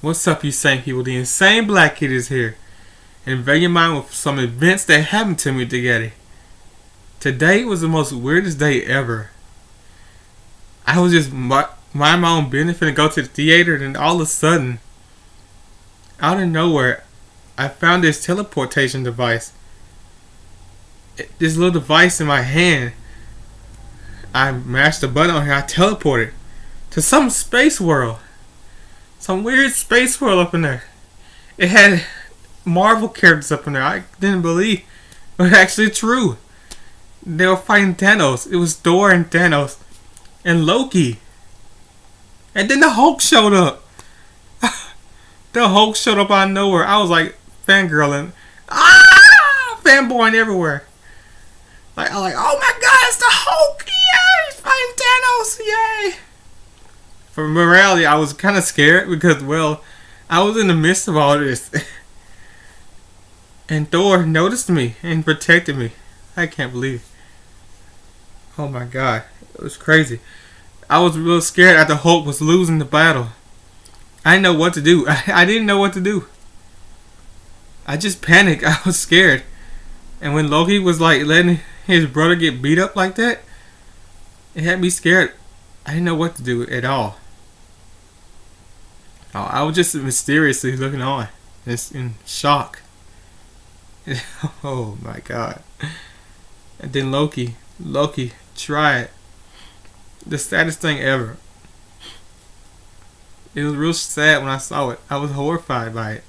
What's up, you sane people? The insane black kid is here, invading your mind with some events that happened to me together. Today was the most weirdest day ever. I was just minding my own business, finna go to the theater, and all of a sudden, out of nowhere, I found this teleportation device. This little device in my hand. I mashed the button on here. I teleported to some space world. Some weird space world up in there. It had Marvel characters up in there. I didn't believe it was actually true. They were fighting Thanos. It was Thor and Thanos and Loki. And then the Hulk showed up. The Hulk showed up out of nowhere. I was like fangirling. Fanboying everywhere. I'm like, oh my god, it's the Hulk! Yay! He's fighting Thanos! Yay! For morality, I was kind of scared because, well, I was in the midst of all this. And Thor noticed me and protected me. I can't believe it. Oh my god. It was crazy. I was real scared after Hulk was losing the battle. I didn't know what to do. I didn't know what to do. I just panicked. I was scared. And when Loki was like letting his brother get beat up like that, it had me scared. I didn't know what to do at all. I was just mysteriously looking on, just in shock. Oh my god. And then Loki tried. The saddest thing ever. It was real sad when I saw it. I was horrified by it.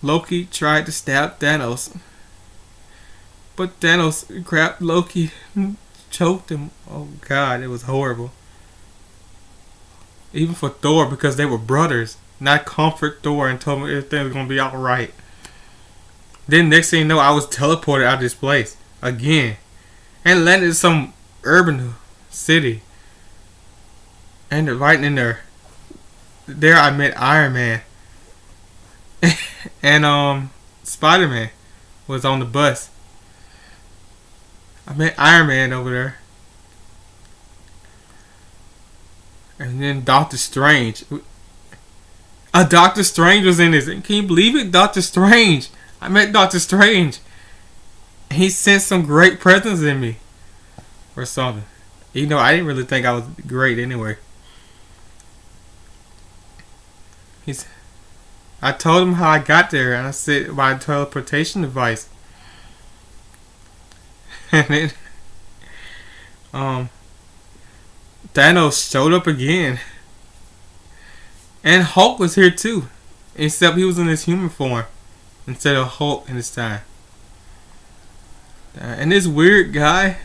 Loki tried to stab Thanos. But Thanos grabbed Loki and choked him. Oh god, it was horrible. Even for Thor, because they were brothers. Not comfort Thor and told him everything was going to be alright. Then next thing you know, I was teleported out of this place. Again. And landed in some urban city. And right in there. There I met Iron Man. And Spider-Man was on the bus. I met Iron Man over there. And then Doctor Strange. Doctor Strange was in this. Can you believe it? Doctor Strange. I met Doctor Strange. He sent some great presents in me. Or something. You know, I didn't really think I was great anyway. I told him how I got there. And I said, my teleportation device. And then Thanos showed up again. And Hulk was here too. Except he was in his human form instead of Hulk in this time. And this weird guy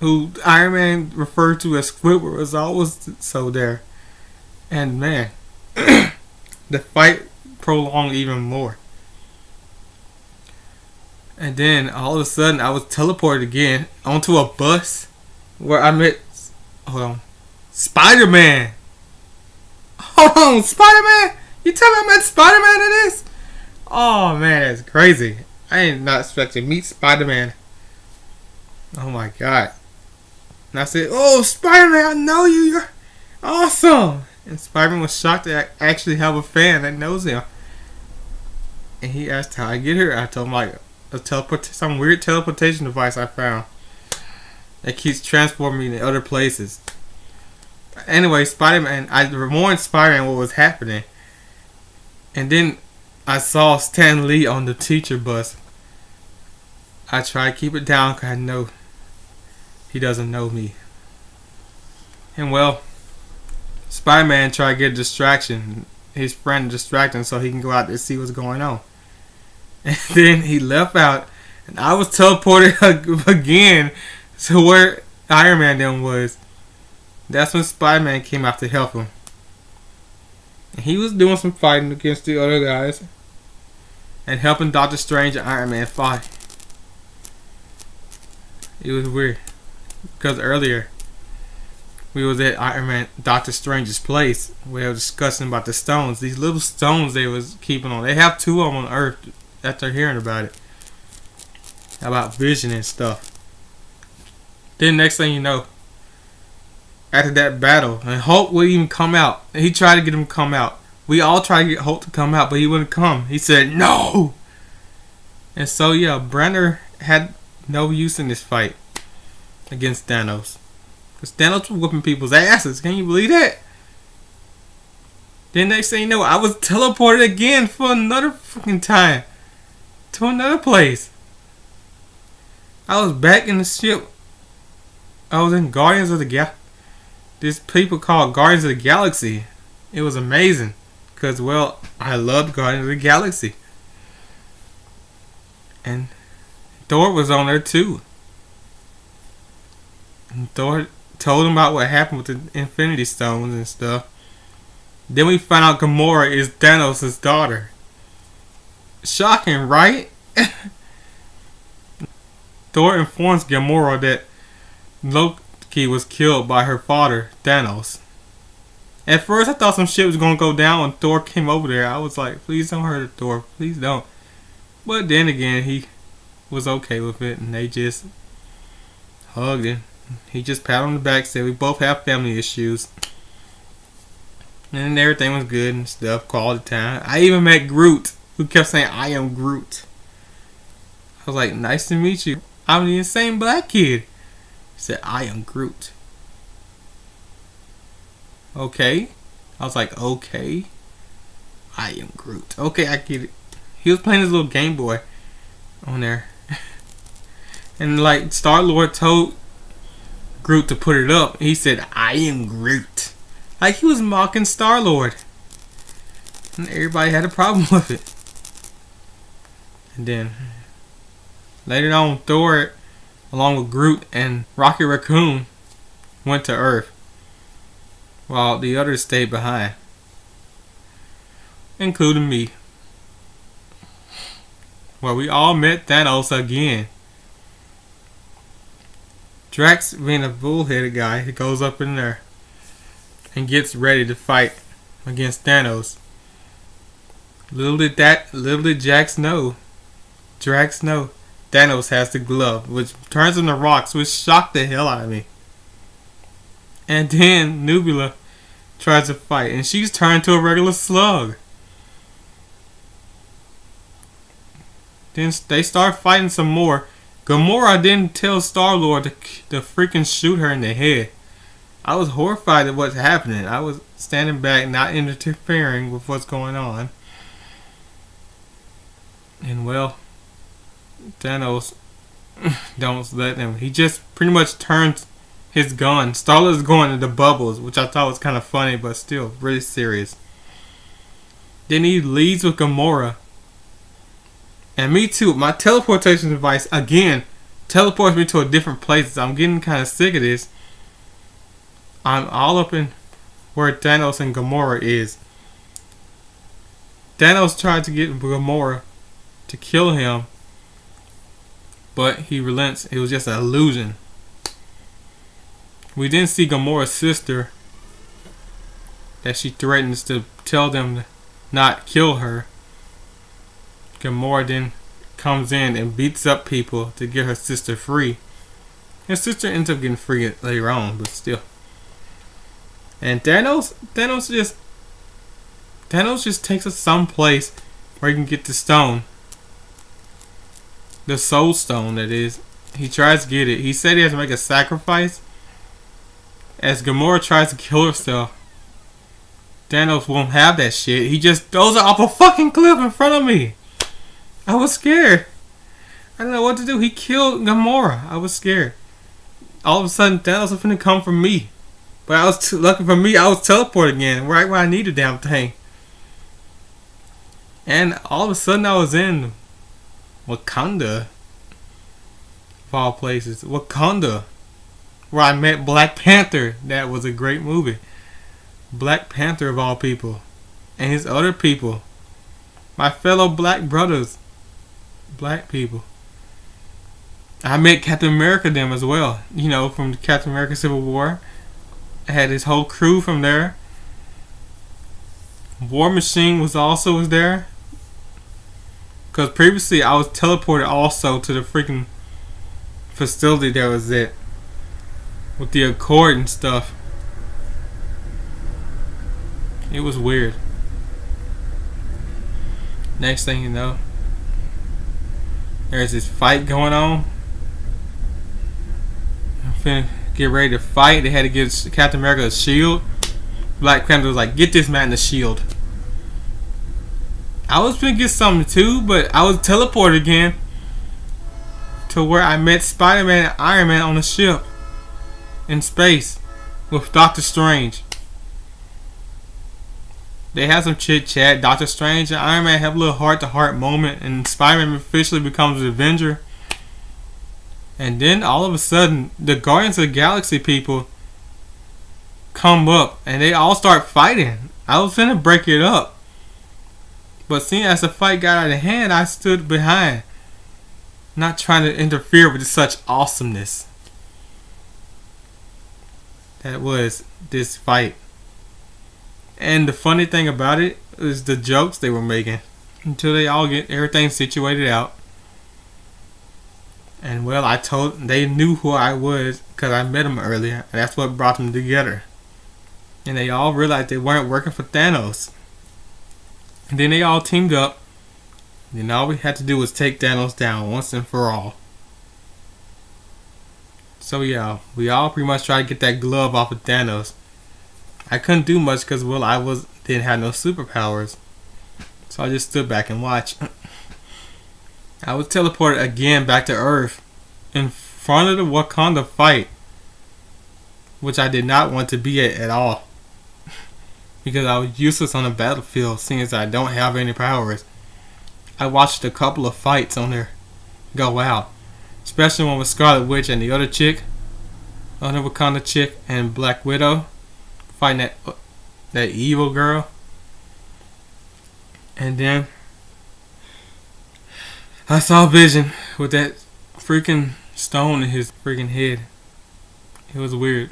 who Iron Man referred to as Squidward was always so there. And man, the fight prolonged even more. And then all of a sudden I was teleported again onto a bus where I met Spider-Man. Hold on, Spider-Man? You tell me I met Spider-Man in this? Oh man, that's crazy. I did not expect to meet Spider-Man. Oh my god. And I said, oh Spider-Man, I know you. You're awesome. And Spider-Man was shocked that I actually have a fan that knows him. And he asked how I get here. I told him like some weird teleportation device I found that keeps transporting me to other places. Anyway, Spider-Man, I warned Spider-Man what was happening. And then I saw Stan Lee on the teacher bus. I tried to keep it down because I know he doesn't know me. And well, Spider-Man tried to get a distraction. His friend distracting so he can go out there and see what's going on. And then he left out. And I was teleported again to where Iron Man then was. That's when Spider-Man came out to help him. And he was doing some fighting against the other guys. And helping Doctor Strange and Iron Man fight. It was weird. Because earlier, we was at Doctor Strange's place. We were discussing about the stones. These little stones they was keeping on. They have 2 of them on Earth after hearing about it. About vision and stuff. Then next thing you know, after that battle, and Hulk would even come out. And he tried to get him to come out. We all tried to get Hulk to come out, but he wouldn't come. He said no. And so yeah, Banner had no use in this fight against Thanos. Because Thanos was whooping people's asses. Can you believe that? Then next thing you know, I was teleported again for another freaking time. To another place. I was back in the ship. I was in Guardians of the Galaxy. This people called Guardians of the Galaxy. It was amazing. Because, well, I loved Guardians of the Galaxy. And Thor was on there too. And Thor told him about what happened with the Infinity Stones and stuff. Then we find out Gamora is Thanos' daughter. Shocking, right? Thor informs Gamora that Loki was killed by her father, Thanos. At first I thought some shit was going to go down when Thor came over there. I was like, please don't hurt Thor. Please don't. But then again, he was okay with it. And they just hugged him. He just patted on the back, said we both have family issues. And everything was good and stuff, quality time. I even met Groot, who kept saying, I am Groot. I was like, nice to meet you. I'm the insane black kid. He said, I am Groot. Okay. I was like, okay. I am Groot. Okay, I get it. He was playing his little Game Boy on there. And like, Star-Lord told Groot to put it up. He said, I am Groot. Like he was mocking Star-Lord. And everybody had a problem with it. And then later on, Thor, along with Groot and Rocket Raccoon, went to Earth. While the others stayed behind. Including me. Well, we all met Thanos again. Drax, being a bullheaded guy, he goes up in there and gets ready to fight against Thanos. Little did Drax know Thanos has the glove, which turns into rocks, which shocked the hell out of me. And then Nebula tries to fight, and she's turned to a regular slug. Then they start fighting some more. Gamora didn't tell Star-Lord to freaking shoot her in the head. I was horrified at what's happening. I was standing back, not interfering with what's going on. And well, Thanos don't let them. He just pretty much turns his gun. Star-Lord's going into bubbles, which I thought was kind of funny, but still really serious. Then he leads with Gamora. And me too. My teleportation device, again, teleports me to a different place. I'm getting kind of sick of this. I'm all up in where Thanos and Gamora is. Thanos tried to get Gamora to kill him, but he relents. It was just an illusion. We didn't see Gamora's sister, that she threatens to tell them to not kill her. Gamora then comes in and beats up people to get her sister free. His sister ends up getting free later on, but still. And Thanos just takes us someplace where he can get the stone. The soul stone, that is. He tries to get it. He said he has to make a sacrifice. As Gamora tries to kill herself, Thanos won't have that shit. He just throws her off a fucking cliff in front of me. I was scared. I didn't know what to do. He killed Gamora. I was scared. All of a sudden, Thanos was finna come for me. But I was lucky for me, I was teleported again, right where I need the damn thing. And all of a sudden, I was in Wakanda. Of all places. Wakanda. Where I met Black Panther. That was a great movie. Black Panther of all people. And his other people. My fellow black brothers. Black people. I met Captain America them as well. You know, from Captain America Civil War. I had his whole crew from there. War Machine was there. Because previously I was teleported also to the freaking facility that was at. With the Accord and stuff. It was weird. Next thing you know, there's this fight going on. I'm finna get ready to fight. They had to give Captain America a shield. Black Panther was like, get this man the shield. I was finna get something too, but I was teleported again to where I met Spider-Man and Iron Man on a ship in space with Doctor Strange. They have some chit chat. Doctor Strange and Iron Man have a little heart-to-heart moment, and Spider-Man officially becomes an Avenger. And then all of a sudden, the Guardians of the Galaxy people come up and they all start fighting. I was finna break it up, but seeing as the fight got out of hand, I stood behind, not trying to interfere with such awesomeness that was this fight. And the funny thing about it is the jokes they were making until they all get everything situated out. And well, they knew who I was because I met them earlier, and that's what brought them together. And they all realized they weren't working for Thanos. And then they all teamed up. And then all we had to do was take Thanos down once and for all. So yeah, we all pretty much tried to get that glove off of Thanos. I couldn't do much because didn't have no superpowers. So I just stood back and watched. I was teleported again back to Earth in front of the Wakanda fight, which I did not want to be at all. Because I was useless on the battlefield, seeing as I don't have any powers. I watched a couple of fights on there go out. Especially one with Scarlet Witch and the other chick. Other Wakanda chick and Black Widow. Fighting that evil girl. And then I saw Vision with that freaking stone in his freaking head. It was weird.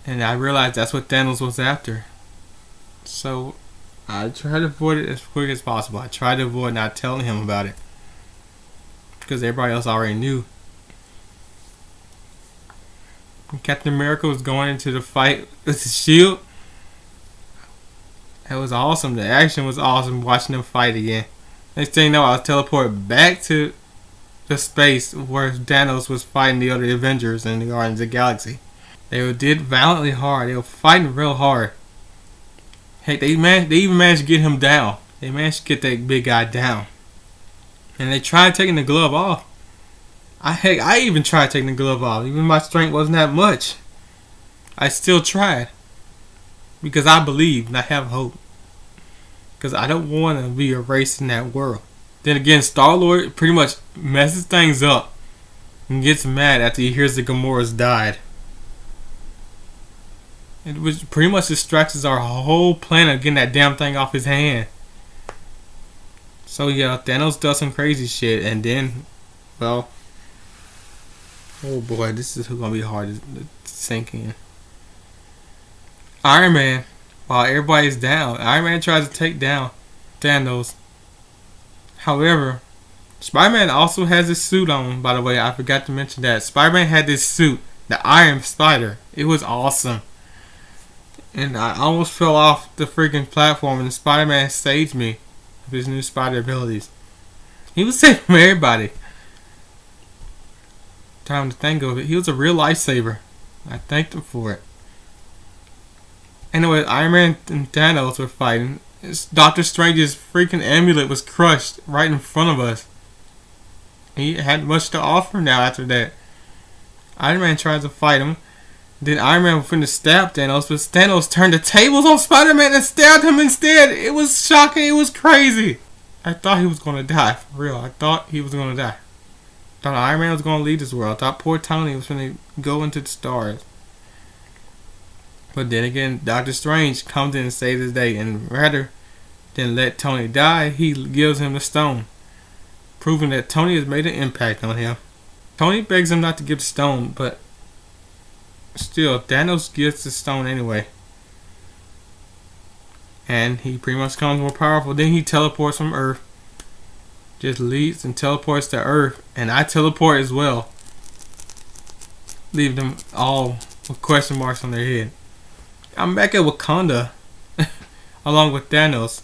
And I realized that's what Thanos was after. So I tried to avoid it as quick as possible. I tried to avoid not telling him about it, because everybody else already knew. Captain America was going into the fight with his shield. It was awesome. The action was awesome watching them fight again. Next thing you know, I was teleported back to the space where Thanos was fighting the other Avengers and the Guardians of the Galaxy. They did valiantly hard. They were fighting real hard. Heck, they even managed to get him down. They managed to get that big guy down. And they tried taking the glove off. I even tried taking the glove off. Even my strength wasn't that much. I still tried. Because I believe and I have hope. Because I don't want to be erased in that world. Then again, Star-Lord pretty much messes things up and gets mad after he hears the Gamora's died. It was pretty much distracts our whole plan of getting that damn thing off his hand. So yeah, Thanos does some crazy shit, and then, well, oh boy, this is gonna be hard to sink in. Iron Man, while everybody's down, Iron Man tries to take down Thanos. However, Spider-Man also has his suit on, by the way. I forgot to mention that. Spider-Man had this suit, the Iron Spider. It was awesome. And I almost fell off the freaking platform, and Spider-Man saved me with his new spider abilities. He was saving everybody. Time to think of it. He was a real lifesaver. I thanked him for it. Anyway, Iron Man and Thanos were fighting. Doctor Strange's freaking amulet was crushed right in front of us. He had much to offer now after that. Iron Man tried to fight him. Then Iron Man was finna stab Thanos, but Thanos turned the tables on Spider-Man and stabbed him instead. It was shocking. It was crazy. I thought he was gonna die. For real. I thought he was gonna die. I thought Iron Man was gonna leave this world. I thought poor Tony was gonna go into the stars. But then again, Doctor Strange comes in and saves his day, and rather than let Tony die, he gives him the stone, proving that Tony has made an impact on him. Tony begs him not to give the stone, but still, Thanos gets the stone anyway. And he pretty much becomes more powerful. Then he teleports from Earth. Just leaves and teleports to Earth. And I teleport as well. Leave them all with question marks on their head. I'm back at Wakanda. Along with Thanos.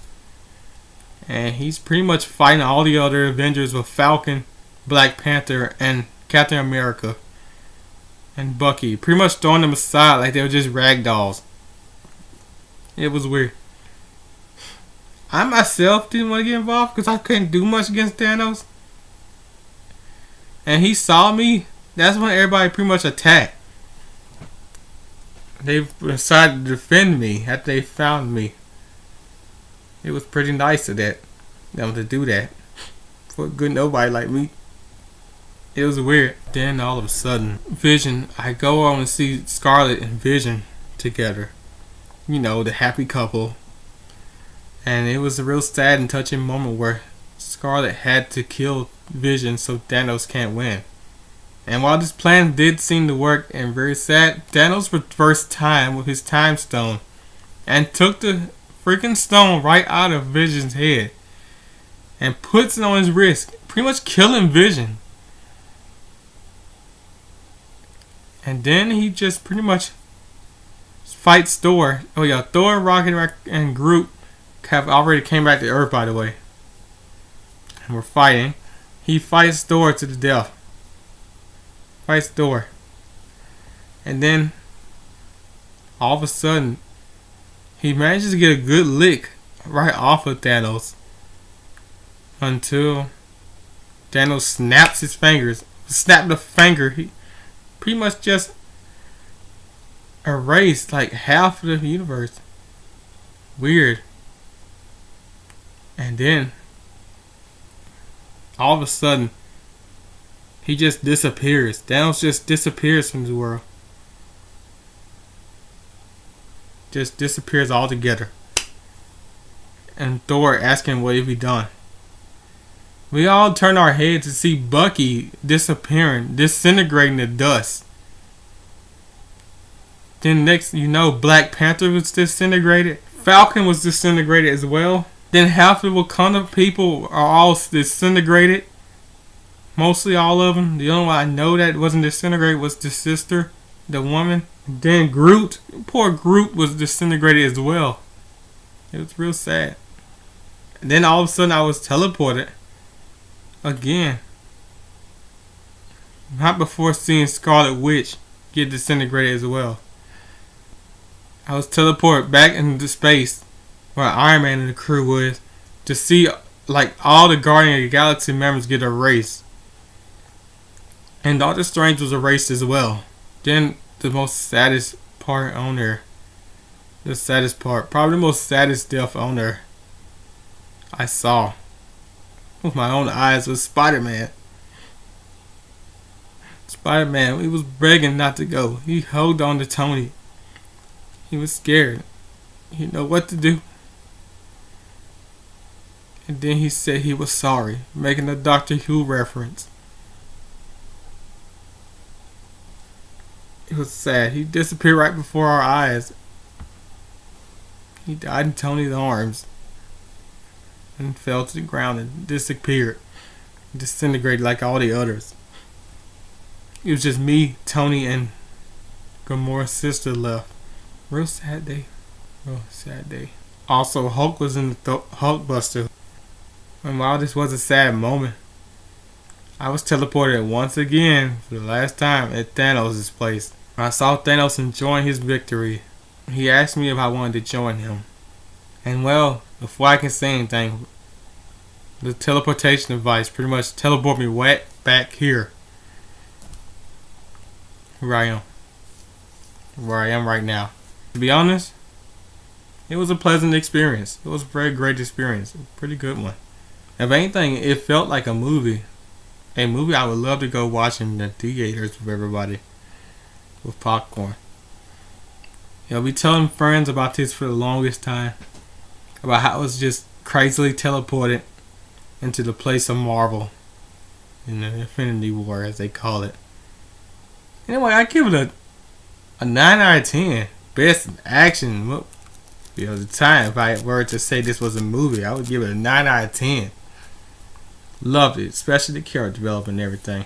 and he's pretty much fighting all the other Avengers with Falcon, Black Panther, and Captain America, and Bucky. Pretty much throwing them aside like they were just rag dolls. It was weird. I myself didn't want to get involved because I couldn't do much against Thanos. And he saw me. That's when everybody pretty much attacked. They decided to defend me after they found me. It was pretty nice of them to do that. For a good nobody like me. It was weird. Then all of a sudden, Vision, I go on and see Scarlet and Vision together. You know, the happy couple. And it was a real sad and touching moment where Scarlet had to kill Vision so Thanos can't win. And while this plan did seem to work and very sad, Thanos reversed time with his time stone and took the freaking stone right out of Vision's head and puts it on his wrist, pretty much killing Vision. And then he just pretty much fights Thor. Oh yeah, Thor, Rocket, and Groot have already came back to Earth, by the way. And we're fighting. He fights Thor to the death. Fights Thor. And then, all of a sudden, he manages to get a good lick right off of Thanos. Until Thanos snaps his fingers. Snap the finger. He pretty much just erased like half of the universe. Weird. And then, all of a sudden, he just disappears. Thanos just disappears from the world. Just disappears altogether. And Thor asking what have he done. We all turn our heads to see Bucky disappearing, disintegrating to dust. Then next, you know, Black Panther was disintegrated. Falcon was disintegrated as well. Then half of the Wakanda people are all disintegrated. Mostly all of them. The only one I know that wasn't disintegrated was the sister, the woman. Then Groot, poor Groot was disintegrated as well. It was real sad. And then all of a sudden I was teleported. Again. Not before seeing Scarlet Witch get disintegrated as well. I was teleported back into space where Iron Man and the crew was to see like all the Guardian of the Galaxy members get erased. And Doctor Strange was erased as well. Then the most saddest part on there. The saddest part. Probably the most saddest death on there I saw with my own eyes was Spider-Man. Spider-Man, he was begging not to go. He held on to Tony. He was scared. He didn't know what to do. And then he said he was sorry, making a Doctor Who reference. It was sad. He disappeared right before our eyes. He died in Tony's arms. And fell to the ground and disappeared. Disintegrated like all the others. It was just me, Tony, and Gamora's sister left. Real sad day. Real sad day. Also, Hulk was in the Hulkbuster. And while this was a sad moment, I was teleported once again for the last time at Thanos' place. I saw Thanos enjoying his victory. He asked me if I wanted to join him. And well, before I can say anything, the teleportation device pretty much teleported me right back here. Where I am. Where I am right now. To be honest, it was a pleasant experience. It was a very great experience. A pretty good one. If anything, it felt like a movie. A movie I would love to go watch in the theaters with everybody. With popcorn. I'll be telling friends about this for the longest time. About how I was just crazily teleported into the place of Marvel. In the Infinity War, as they call it. Anyway, I give it a 9 out of 10. Best action. You know, the time, if I were to say this was a movie, I would give it a 9 out of 10. Loved it, especially the character development and everything.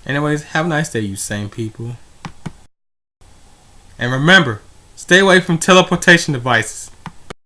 Anyways, have a nice day, you same people. And remember, stay away from teleportation devices.